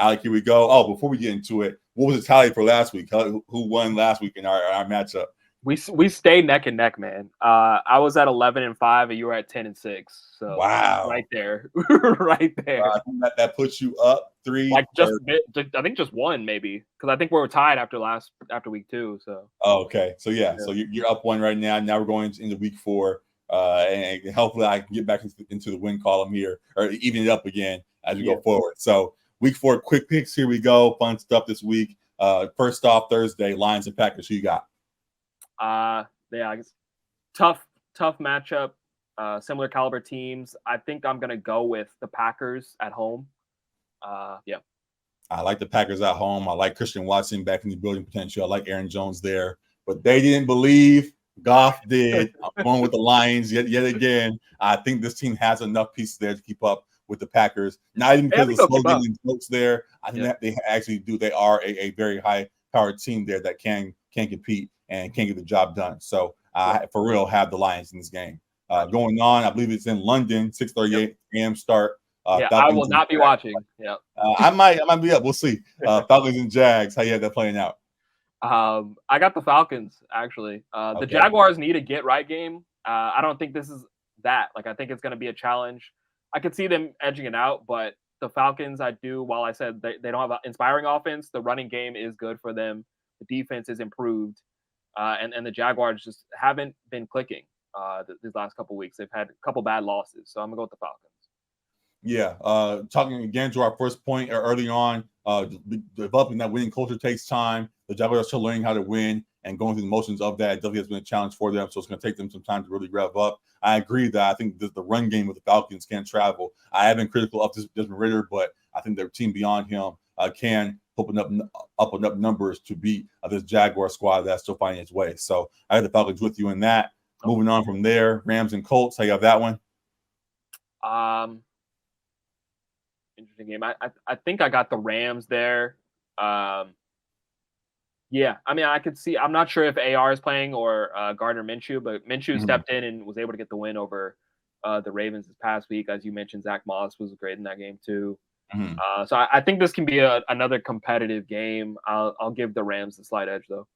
Alec, here we go. Oh, before we get into it, what was the tally for last week? Who won last week in our matchup? We stayed neck and neck, man. I was at 11-5, and you were at 10-6. So wow, right there, right there. I think that puts you up 3. Like I think just one maybe, because I think we were tied after week 2. So okay, so so you're up 1 right now. Now we're going into week 4, and hopefully I can get back into the win column here, or even it up again as we go forward. So week 4, quick picks. Here we go. Fun stuff this week. First off, Thursday, Lions and Packers. Who you got? I guess tough matchup. Similar caliber teams. I think I'm gonna go with the Packers at home. I like the Packers at home. I like Christian Watson back in the building potential. I like Aaron Jones there, but they didn't believe. Goff did. I'm going with the Lions yet again. I think this team has enough pieces there to keep up with the Packers. Not even because of the slogan and folks there. I think that they actually do. They are a very high-powered team there that can compete and can get the job done. So for real, have the Lions in this game. Going on, I believe it's in London, 6:38 a.m. start. I will not be watching. Yeah, I might be up. We'll see. Falcons and Jags. How you have that playing out? I got the Falcons actually. The Jaguars need a get right game. I don't think this is that. Like I think it's going to be a challenge. I could see them edging it out, but the Falcons, I do. While I said they don't have an inspiring offense, the running game is good for them. The defense is improved, and the Jaguars just haven't been clicking these last couple of weeks. They've had a couple bad losses, so I'm gonna go with the Falcons. Yeah, talking again to our first point early on, developing that winning culture takes time. The Jaguars are still learning how to win and going through the motions of that. It definitely has been a challenge for them, so it's going to take them some time to really rev up. I agree that I think the run game with the Falcons can travel. I have been critical of Desmond Ridder, but I think their team beyond him can open up numbers to beat this Jaguar squad that's still finding its way. So I have the Falcons with you in that. Moving on from there, Rams and Colts. How you have that one? Interesting game. I think I got the Rams there. Yeah, I mean, I could see. I'm not sure if AR is playing or Gardner Minshew, but Minshew stepped in and was able to get the win over the Ravens this past week. As you mentioned, Zach Moss was great in that game too. So I think this can be another competitive game. I'll give the Rams the slight edge though.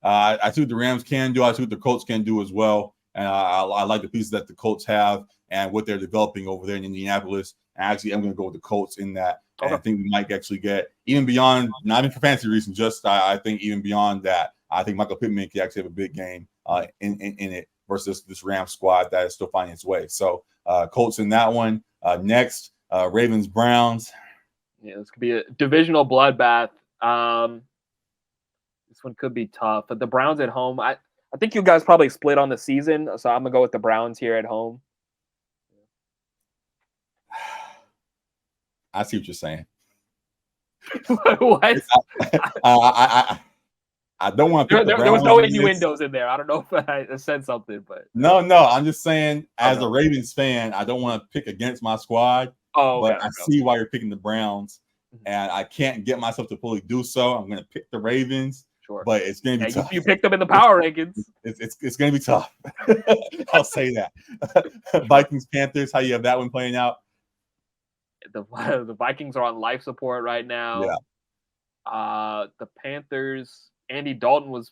I see what the Rams can do. I see what the Colts can do as well. And I like the pieces that the Colts have and what they're developing over there in Indianapolis. Actually, I'm going to go with the Colts in that. And I think we might actually get even beyond, not even for fantasy reasons, just I think even beyond that, I think Michael Pittman can actually have a big game in it versus this Rams squad that is still finding its way. So Colts in that one. Next, Ravens Browns. Yeah, this could be a divisional bloodbath. This one could be tough, but the Browns at home. I think you guys probably split on the season, so I'm gonna go with the Browns here at home. I see what you're saying. What? I don't want to pick the Browns. There was no innuendos in there. I don't know if I said something, but no. I'm just saying, as a Ravens fan, I don't want to pick against my squad. But I see why you're picking the Browns, and I can't get myself to fully do so. I'm going to pick the Ravens. Sure. But it's going to be tough. You picked them in the power rankings. It's going to be tough. I'll say that. Vikings, Panthers, how you have that one playing out? The Vikings are on life support right now. Yeah. The Panthers, Andy Dalton was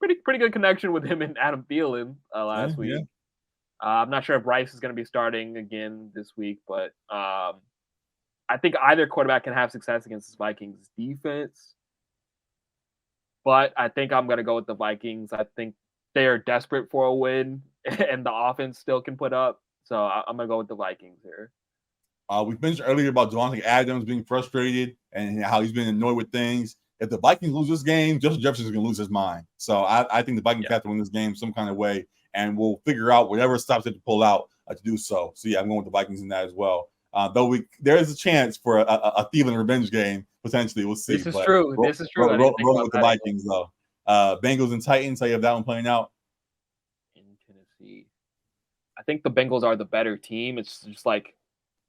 pretty good connection with him and Adam Thielen last week. Yeah. I'm not sure if Rice is going to be starting again this week, but I think either quarterback can have success against this Vikings defense. But I think I'm going to go with the Vikings. I think they are desperate for a win, and the offense still can put up. So I'm going to go with the Vikings here. We mentioned earlier about Devontae Adams being frustrated and how he's been annoyed with things. If the Vikings lose this game, Justin Jefferson is going to lose his mind. So I think the Vikings have to win this game some kind of way, and we'll figure out whatever stops it to pull out to do so. So, yeah, I'm going with the Vikings in that as well. Though there is a chance for a Thielen revenge game, potentially. We'll see. This is true. Roll with the Vikings, though. Bengals and Titans, how you have that one playing out? In Tennessee. I think the Bengals are the better team. It's just like,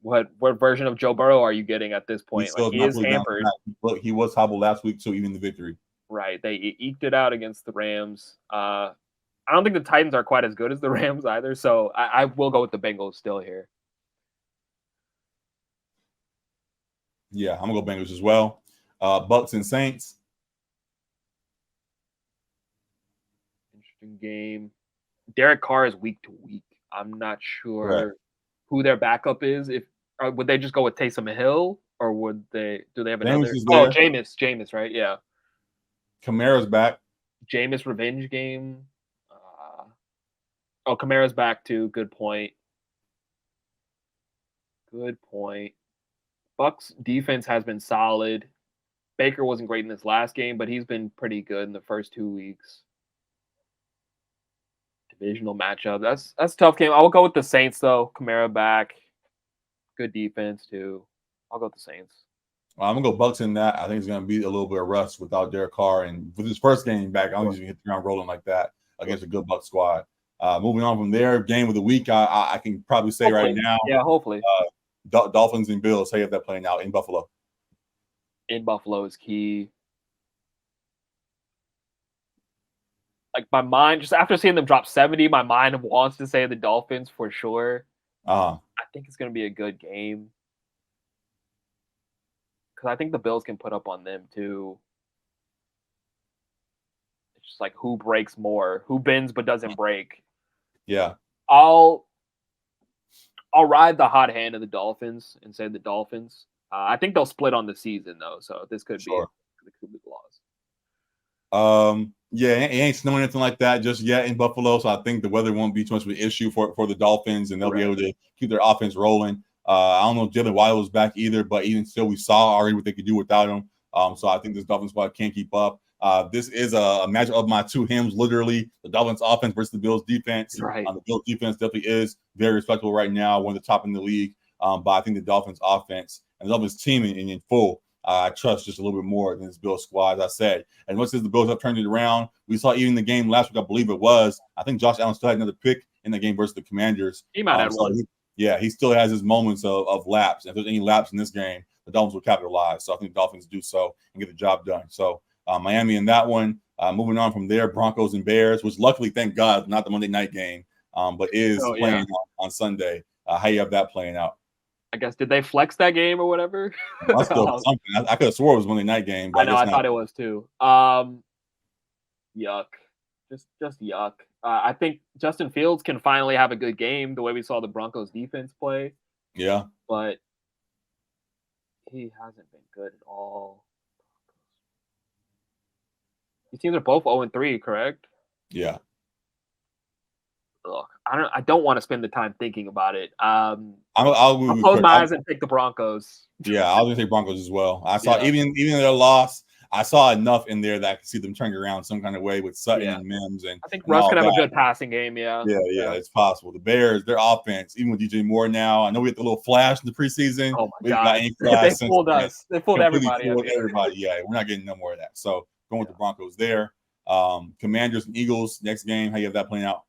what version of Joe Burrow are you getting at this point? He is hampered. He was hobbled last week, so even the victory. Right. They eked it out against the Rams. I don't think the Titans are quite as good as the Rams either, so I will go with the Bengals still here. Yeah, I'm gonna go Bengals as well. Bucks and Saints. Interesting game. Derek Carr is week to week. I'm not Correct. sure who their backup is. If would they just go with Taysom Hill, or would they? Do they have Bengals another? is Oh, there. Jameis, right? Yeah, Kamara's back. Jameis revenge game. Kamara's back too. Good point. Good point. Bucks defense has been solid. Baker wasn't great in this last game, but he's been pretty good in the first 2 weeks. Divisional matchup. That's a tough game. I will go with the Saints though. Kamara back. Good defense too. I'll go with the Saints. I'm gonna go Bucks in that. I think it's gonna be a little bit of rust without Derek Carr, and with his first game back, I don't usually hit the ground rolling like that against a good Bucks squad. Moving on from there, game of the week, I can probably say Hopefully. right now, Yeah, hopefully. Dolphins and Bills. How you have that playing out in Buffalo? In Buffalo is key. Like my mind, just after seeing them drop 70, my mind wants to say the Dolphins for sure. I think it's going to be a good game. Because I think the Bills can put up on them too. It's just like who breaks more, who bends but doesn't break. Yeah, I'll ride the hot hand of the Dolphins and say the Dolphins. I think they'll split on the season though, so this could be the loss. Yeah, it ain't snowing anything like that just yet in Buffalo, so I think the weather won't be too much of an issue for the Dolphins, and they'll be able to keep their offense rolling. I don't know if Jalen Waddle was back either, but even still, we saw already what they could do without him. So I think this Dolphins squad can't keep up. This is a matchup of my two hymns, literally the Dolphins offense versus the Bills defense. Right. The Bills defense definitely is very respectable right now, one of the top in the league. But I think the Dolphins offense and the Dolphins team in full, I trust just a little bit more than this Bills squad, as I said. And once the Bills have turned it around, we saw even the game last week, I believe it was. I think Josh Allen still had another pick in the game versus the Commanders. He might have one. He still has his moments of laps. If there's any laps in this game, the Dolphins will capitalize. So I think the Dolphins do so and get the job done. So Miami in that one. Moving on from there, Broncos and Bears, which luckily, thank God, not the Monday night game, but is playing on Sunday. How you have that playing out? I guess, did they flex that game or whatever? That's still something. I could have swore it was Monday night game. But I know. I thought it was too. Yuck. Just yuck. I think Justin Fields can finally have a good game the way we saw the Broncos defense play. Yeah. But he hasn't been good at all. These teams are both 0-3, correct? Yeah. Ugh, I don't want to spend the time thinking about it. I'll close my eyes and pick the Broncos. Yeah, I was gonna say Broncos as well. I saw even their loss, I saw enough in there that I could see them turning around some kind of way with Sutton and Mims, and I think Russ could have a good passing game. Yeah, it's possible. The Bears, their offense, even with DJ Moore now, I know we had the little flash in the preseason. Oh my God, they fooled us. They fooled everybody. Yeah, we're not getting no more of that. So going with the Broncos there. Commanders and Eagles next game. How you have that playing out?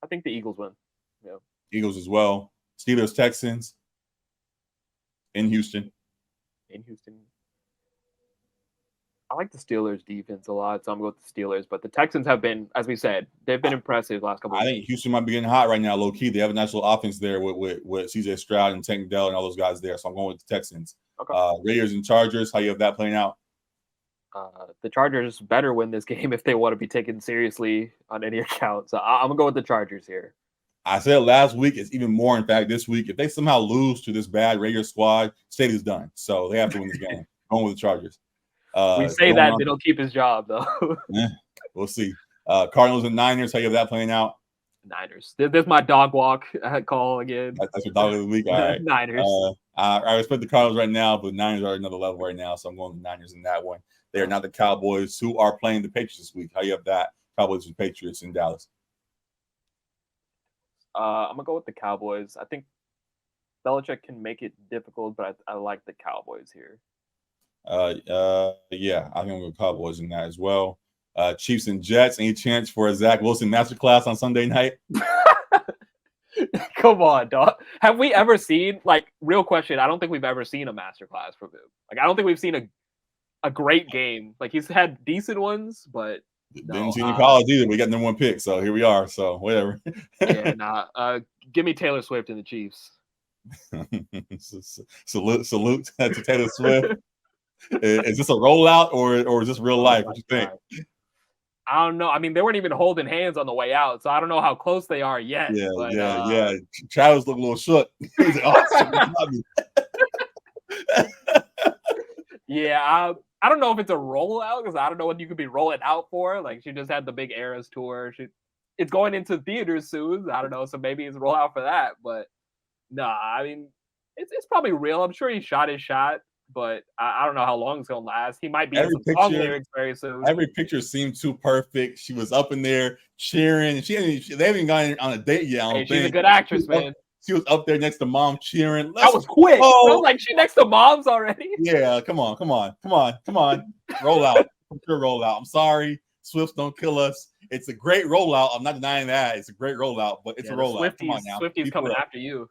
I think the Eagles win. Yeah. Eagles as well. Steelers, Texans in Houston. I like the Steelers defense a lot, so I'm going with the Steelers. But the Texans have been, as we said, they've been impressive the last couple of weeks. I think Houston might be getting hot right now, low key. They have a nice little offense there with CJ Stroud and Tank Dell and all those guys there. So I'm going with the Texans. Okay. Raiders and Chargers. How you have that playing out? The Chargers better win this game if they want to be taken seriously on any account. So I'm gonna go with the Chargers here. I said last week, it's even more. In fact, this week, if they somehow lose to this bad Raiders squad, state is done. So they have to win this game. Going with the Chargers. We say that, they don't keep his job though. We'll see. Cardinals and Niners. How you have that playing out? Niners. There's my dog walk call again. That's your dog of the week. All right. Niners. I respect the Cardinals right now, but the Niners are at another level right now. So I'm going with the Niners in that one. They are not the Cowboys who are playing the Patriots this week. How you have that? Cowboys and Patriots in Dallas. I'm going to go with the Cowboys. I think Belichick can make it difficult, but I like the Cowboys here. Yeah, I think I'm going to go Cowboys in that as well. Chiefs and Jets. Any chance for a Zach Wilson masterclass on Sunday night? Come on, dog. Have we ever seen, like, real question, I don't think we've ever seen a masterclass from him. Like, I don't think we've seen a great game. Like, he's had decent ones, but didn't see any college either. We got number one pick, so here we are. So whatever. Give me Taylor Swift and the Chiefs. Salute to Taylor Swift. Is this a rollout or is this real life? What you think? I don't know. I mean, they weren't even holding hands on the way out, so I don't know how close they are yet. Yeah, but, yeah. Travis looked a little shook. He's like, oh, yeah, I don't know if it's a rollout because I don't know what you could be rolling out for. Like, she just had the big Eras tour. It's going into theaters soon. I don't know, so maybe it's a rollout for that. But nah, I mean, it's probably real. I'm sure he shot his shot, but I don't know how long it's gonna last. He might be in some song lyrics very soon. Every picture seemed too perfect. She was up in there cheering. They haven't even gotten on a date yet. Hey, she's a good actress, man. She was up there next to mom cheering. That was quick. I was like, she next to mom's already. Yeah, come on. Roll out. Sure, roll out. I'm sorry. Swifts don't kill us. It's a great rollout. I'm not denying that. It's a great rollout, but it's a rollout. Come on now. Swifties coming after you.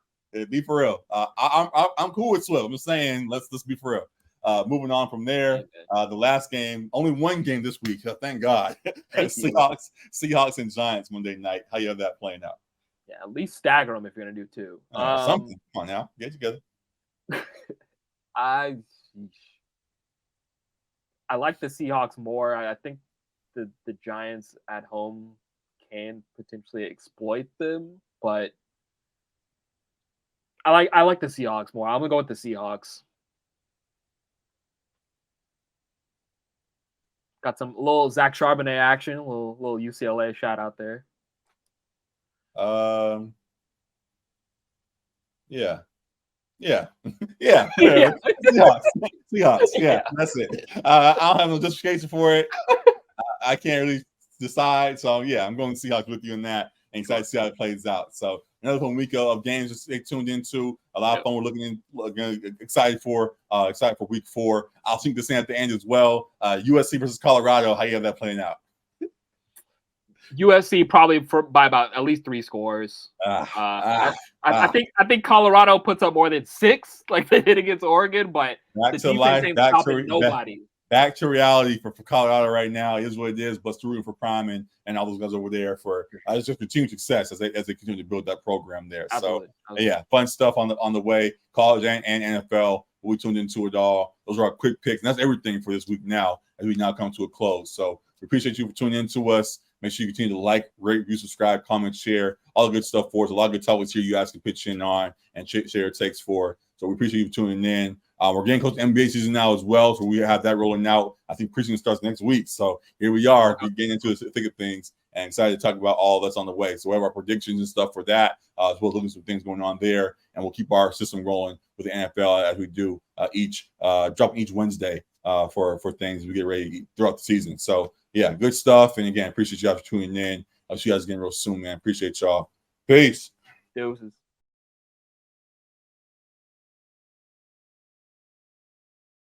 Be for real. I'm cool with Swift. I'm just saying, let's be for real. Moving on from there, the last game, only one game this week. Thank God. Seahawks and Giants Monday night. How you have that playing out? Yeah, at least stagger them if you're gonna do two. Something. Come on now, get together. I like the Seahawks more. I think the Giants at home can potentially exploit them, but I like the Seahawks more. I'm gonna go with the Seahawks. Got some little Zach Charbonnet action, little UCLA shout out there. Yeah. Seahawks. Yeah, that's it. I don't have no justification for it. I can't really decide. So yeah, I'm going to Seahawks with you in that. And excited to see how it plays out. So another fun week of games to stay tuned into. A lot of fun. We're excited for week 4. I'll sneak this in at the end as well. USC versus Colorado. How you have that playing out? USC probably by about at least 3 scores. I think Colorado puts up more than 6, like they did against Oregon, but back the to defense life, ain't stopping nobody. Back to reality for Colorado right now. It is what it is, but still rooting for Prime and all those guys over there for just continued success as they continue to build that program there. Absolutely. So yeah, fun stuff on the way. College and NFL. We tuned into it all. Those are our quick picks, and that's everything for this week now as we now come to a close. So we appreciate you for tuning in to us. Make sure you continue to like, rate, review, subscribe, comment, share, all the good stuff for us. A lot of good topics here you guys can pitch in on and share your takes for. So we appreciate you for tuning in. We're getting close to NBA season now as well, so we have that rolling out. I think preseason starts next week. So here we are, getting into the thick of things and excited to talk about all that's on the way. So we have our predictions and stuff for that, as well as looking at some things going on there. And we'll keep our system rolling with the NFL as we do dropping each Wednesday for things as we get ready throughout the season. So yeah, good stuff. And again, appreciate you guys for tuning in. I'll see you guys again real soon, man. Appreciate y'all. Peace. Deuces.